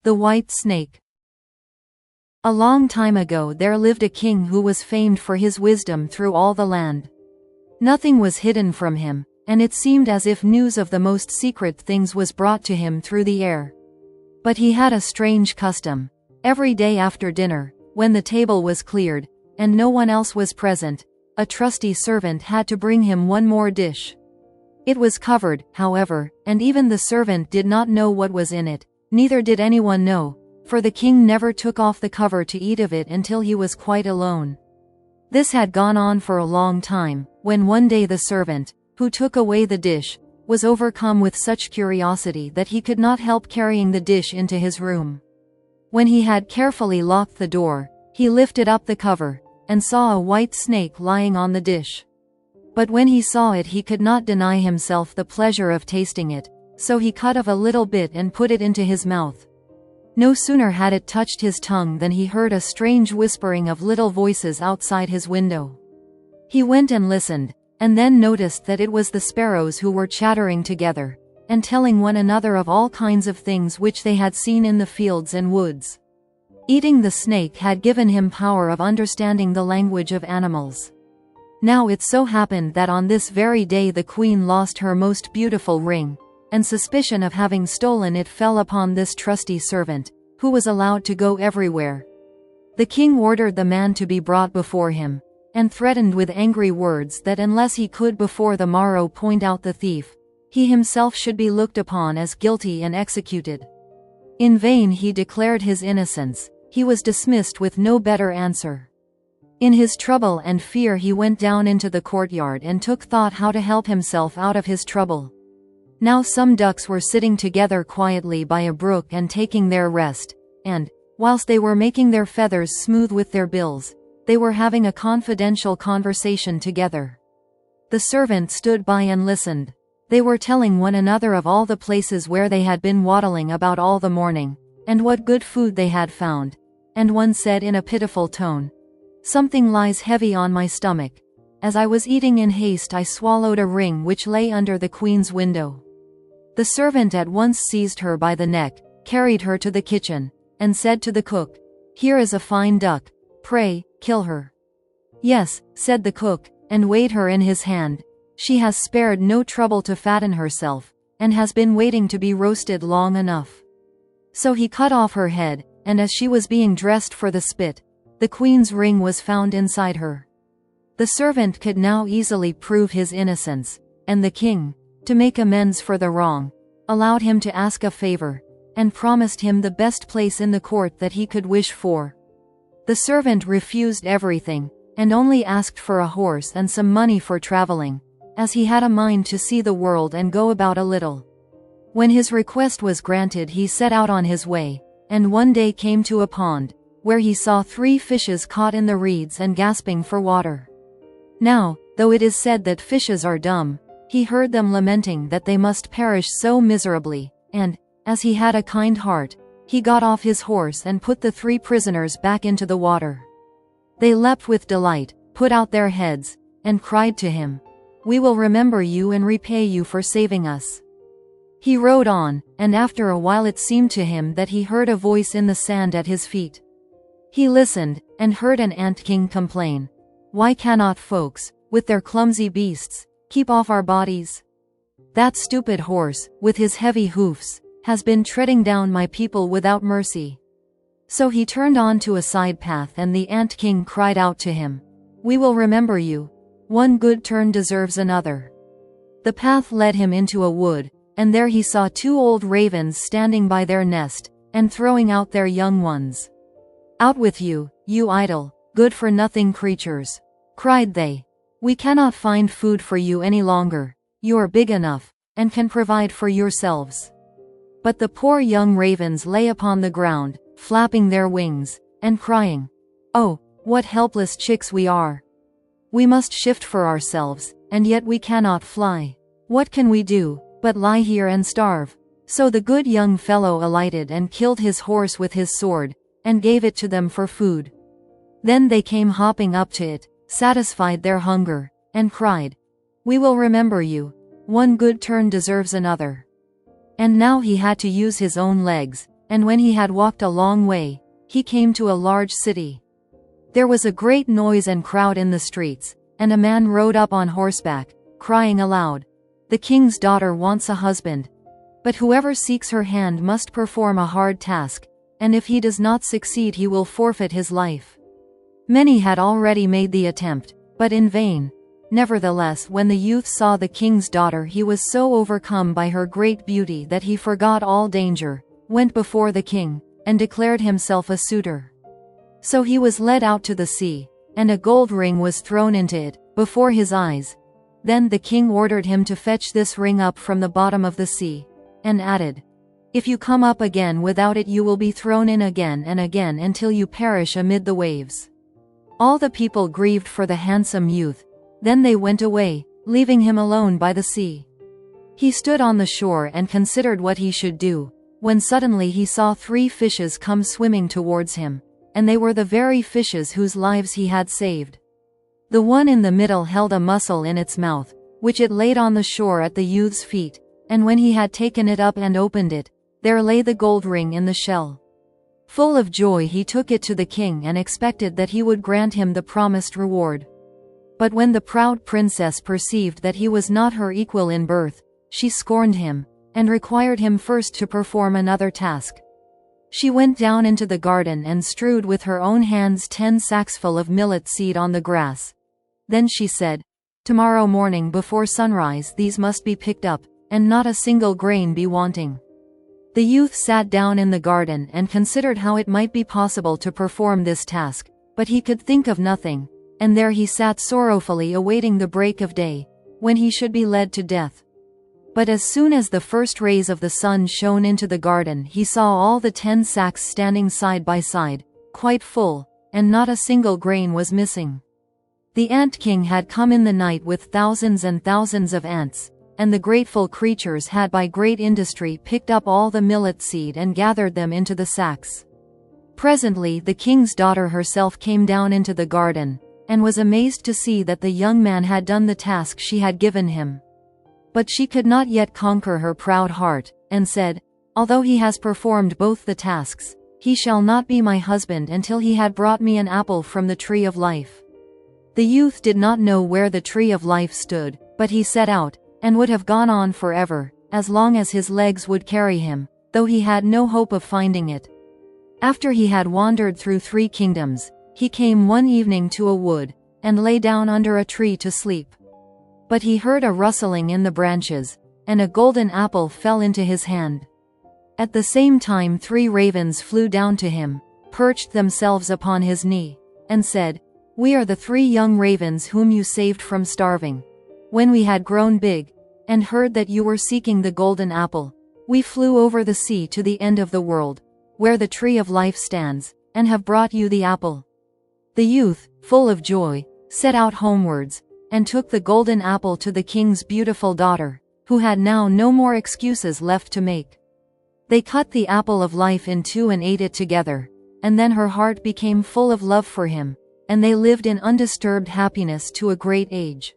The White Snake. A long time ago there lived a king who was famed for his wisdom through all the land. Nothing was hidden from him, and it seemed as if news of the most secret things was brought to him through the air. But he had a strange custom. Every day after dinner, when the table was cleared, and no one else was present, a trusty servant had to bring him one more dish. It was covered, however, and even the servant did not know what was in it, neither did anyone know, for the king never took off the cover to eat of it until he was quite alone. This had gone on for a long time, when one day the servant, who took away the dish, was overcome with such curiosity that he could not help carrying the dish into his room. When he had carefully locked the door, he lifted up the cover, and saw a white snake lying on the dish. But when he saw it he could not deny himself the pleasure of tasting it, so he cut off a little bit and put it into his mouth. No sooner had it touched his tongue than he heard a strange whispering of little voices outside his window. He went and listened, and then noticed that it was the sparrows who were chattering together, and telling one another of all kinds of things which they had seen in the fields and woods. Eating the snake had given him power of understanding the language of animals. Now it so happened that on this very day the queen lost her most beautiful ring, and suspicion of having stolen it fell upon this trusty servant, who was allowed to go everywhere. The king ordered the man to be brought before him, and threatened with angry words that unless he could before the morrow point out the thief, he himself should be looked upon as guilty and executed. In vain he declared his innocence. He was dismissed with no better answer. In his trouble and fear he went down into the courtyard and took thought how to help himself out of his trouble. Now some ducks were sitting together quietly by a brook and taking their rest, and, whilst they were making their feathers smooth with their bills, they were having a confidential conversation together. The servant stood by and listened. They were telling one another of all the places where they had been waddling about all the morning, and what good food they had found, and one said in a pitiful tone, "Something lies heavy on my stomach. As I was eating in haste I swallowed a ring which lay under the queen's window." The servant at once seized her by the neck, carried her to the kitchen, and said to the cook, "Here is a fine duck. Pray, kill her." "Yes," said the cook, and weighed her in his hand. "She has spared no trouble to fatten herself, and has been waiting to be roasted long enough." So he cut off her head, and as she was being dressed for the spit, the queen's ring was found inside her. The servant could now easily prove his innocence, and the king, to make amends for the wrong, allowed him to ask a favor, and promised him the best place in the court that he could wish for. The servant refused everything, and only asked for a horse and some money for traveling, as he had a mind to see the world and go about a little. When his request was granted he set out on his way, and one day came to a pond, where he saw 3 fishes caught in the reeds and gasping for water. Now, though it is said that fishes are dumb, he heard them lamenting that they must perish so miserably, and, as he had a kind heart, he got off his horse and put the 3 prisoners back into the water. They leapt with delight, put out their heads, and cried to him, "We will remember you and repay you for saving us." He rode on, and after a while it seemed to him that he heard a voice in the sand at his feet. He listened, and heard an ant-king complain, "Why cannot folks, with their clumsy beasts, keep off our bodies? That stupid horse, with his heavy hoofs, has been treading down my people without mercy." So he turned on to a side path and the ant-king cried out to him, "We will remember you. One good turn deserves another." The path led him into a wood, and there he saw 2 old ravens standing by their nest, and throwing out their young ones. "Out with you, you idle, good-for-nothing creatures," cried they. "We cannot find food for you any longer. You are big enough, and can provide for yourselves." But the poor young ravens lay upon the ground, flapping their wings, and crying, "Oh, what helpless chicks we are! We must shift for ourselves, and yet we cannot fly. What can we do, but lie here and starve?" So the good young fellow alighted and killed his horse with his sword, and gave it to them for food. Then they came hopping up to it, satisfied their hunger, and cried, "We will remember you. One good turn deserves another." And now he had to use his own legs, and when he had walked a long way, he came to a large city. There was a great noise and crowd in the streets, and a man rode up on horseback, crying aloud, "The king's daughter wants a husband. But whoever seeks her hand must perform a hard task, and if he does not succeed he will forfeit his life." Many had already made the attempt, but in vain. Nevertheless, when the youth saw the king's daughter, he was so overcome by her great beauty that he forgot all danger, went before the king, and declared himself a suitor. So he was led out to the sea, and a gold ring was thrown into it, before his eyes. Then the king ordered him to fetch this ring up from the bottom of the sea, and added, "If you come up again without it, you will be thrown in again and again until you perish amid the waves." All the people grieved for the handsome youth. Then they went away, leaving him alone by the sea. He stood on the shore and considered what he should do, when suddenly he saw 3 fishes come swimming towards him, and they were the very fishes whose lives he had saved. The one in the middle held a mussel in its mouth, which it laid on the shore at the youth's feet, and when he had taken it up and opened it, there lay the gold ring in the shell. Full of joy he took it to the king and expected that he would grant him the promised reward. But when the proud princess perceived that he was not her equal in birth, she scorned him, and required him first to perform another task. She went down into the garden and strewed with her own hands 10 sacks full of millet seed on the grass. Then she said, "Tomorrow morning before sunrise these must be picked up, and not a single grain be wanting." The youth sat down in the garden and considered how it might be possible to perform this task, but he could think of nothing, and there he sat sorrowfully awaiting the break of day, when he should be led to death. But as soon as the first rays of the sun shone into the garden, he saw all the 10 sacks standing side by side, quite full, and not a single grain was missing. The ant king had come in the night with thousands and thousands of ants, and the grateful creatures had by great industry picked up all the millet seed and gathered them into the sacks. Presently the king's daughter herself came down into the garden, and was amazed to see that the young man had done the task she had given him. But she could not yet conquer her proud heart, and said, "Although he has performed both the tasks, he shall not be my husband until he had brought me an apple from the tree of life." The youth did not know where the tree of life stood, but he set out, and would have gone on forever, as long as his legs would carry him, though he had no hope of finding it. After he had wandered through 3 kingdoms, he came one evening to a wood, and lay down under a tree to sleep. But he heard a rustling in the branches, and a golden apple fell into his hand. At the same time 3 ravens flew down to him, perched themselves upon his knee, and said, "We are the 3 young ravens whom you saved from starving. When we had grown big, and heard that you were seeking the golden apple, we flew over the sea to the end of the world, where the tree of life stands, and have brought you the apple." The youth, full of joy, set out homewards, and took the golden apple to the king's beautiful daughter, who had now no more excuses left to make. They cut the apple of life in 2 and ate it together, and then her heart became full of love for him, and they lived in undisturbed happiness to a great age.